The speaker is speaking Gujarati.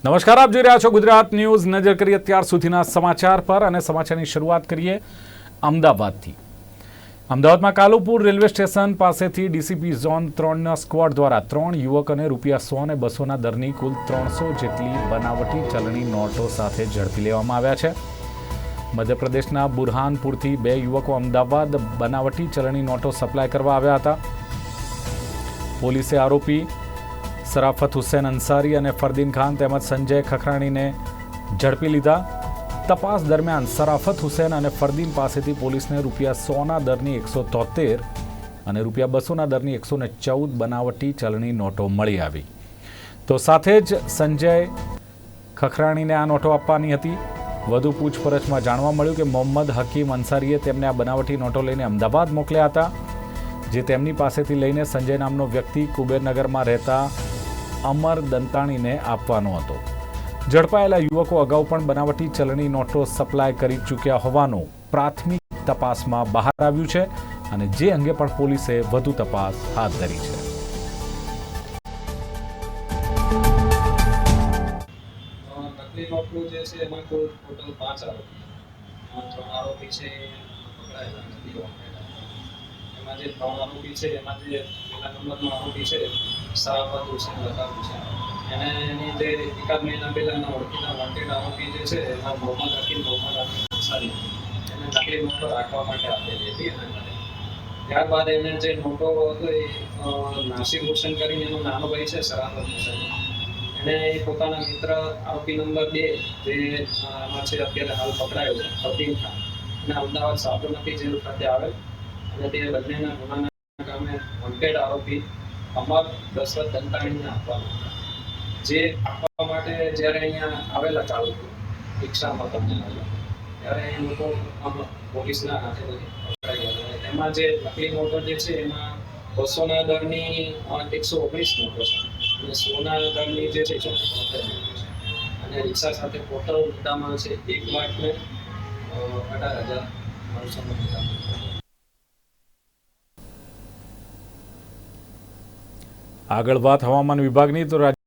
નમસ્કાર, આપ જોઈ રહ્યા છો ગુજરાત ન્યૂઝ। નજર કરીએ અત્યાર સુધીના સમાચાર પર અને સમાચારની શરૂઆત કરીએ અમદાવાદથી। અમદાવાદમાં કાલુપુર રેલવે સ્ટેશન પાસેથી ડીસીપી ઝોન 3ના સ્ક્વોડ દ્વારા 3 યુવકોને ₹100 અને 200ના દરની કુલ 300 જેટલી બનાવટી ચલણી નોટો સાથે ઝડપી લેવામાં આવ્યા છે। મધ્યપ્રદેશના બુરહાનપુરથી 2 યુવકો અમદાવાદ બનાવટી ચલણી નોટો સપ્લાય કરવા આવ્યા હતા। પોલીસે આરોપી સરાફત હુસૈન અંસારી અને ફરદીન ખાન તેમજ સંજય ખખરાણીને ઝડપી લીધા। તપાસ દરમિયાન સરાફત હુસૈન અને ફરદીન પાસેથી પોલીસને ₹100ના દરની 173 અને ₹200ના દરની 114 બનાવટી ચલણી નોટો મળી આવી। તો સાથે જ સંજય ખખરાણીને આ નોટો આપવાની હતી। વધુ પૂછપરછમાં જાણવા મળ્યું કે મોહમ્મદ હકીમ અંસારીએ તેમને આ બનાવટી નોટો લઈને અમદાવાદ મોકલ્યા હતા, જે તેમની પાસેથી લઈને સંજય નામનો વ્યક્તિ કુબેરનગરમાં રહેતા અમર દંતાણીને આપવાનો હતો। ઝડપાયેલા યુવકો અગાઉ પણ બનાવટી ચલણી નોટો સપ્લાય કરી ચૂક્યા હોવાનું પ્રાથમિક તપાસમાં બહાર આવ્યું છે અને જે અંગે પણ પોલીસે વધુ તપાસ હાથ ધરી છે। નકલી નોટનું જે છે એમાં કુલ ટોટલ 5 આરોપી છે, 3 આરોપી છે એમાં જે 3 આરોપી છે એમાં જે પહેલા નંબરનો આરોપી છે સરાફત હુસૈન એને એની જે એકાદ મહિના પહેલાના ઓળખીતા વોન્ટેડ આરોપી જે છે એમાં મોહમ્મદ હકીમ અંસારી એને નકલી નોટો રાખવા માટે આપેલી હતી। ત્યારબાદ એને જે નોટો હતો એ નાસિર હુસૈન કરીને એનો નાનો ભાઈ છે સરાફત હુસૈન, એને પોતાના મિત્ર આરોપી નંબર 2 જે આમાં છે અત્યારે હાલ પકડાયો છે ફરદીન ખાન, એને અમદાવાદ સાબરમતી જેલ ખાતે આવેલ અને તે બંનેના ગુનાના કામે વોન્ટેડ આરોપી અમર દશરથ દંતાણીને આપવાનું હતા। જે આપવા માટે જ્યારે અહીંયા આવેલા કાલુપુર રિક્ષામાં તમને આવ્યા ત્યારે એ લોકો પોલીસના હાથે પકડાઈ ગયા। એમાં જે નકલી નોટો જે છે એમાં 200ના દરની 119 નોટો છે અને 100ના દરની જે છે 173 નોટો છે અને રિક્ષા સાથે ટોટલ મુદ્દામાં છે 1,18,900 મુદ્દામાં। આગળ વાત હવામાન વિભાગની, તો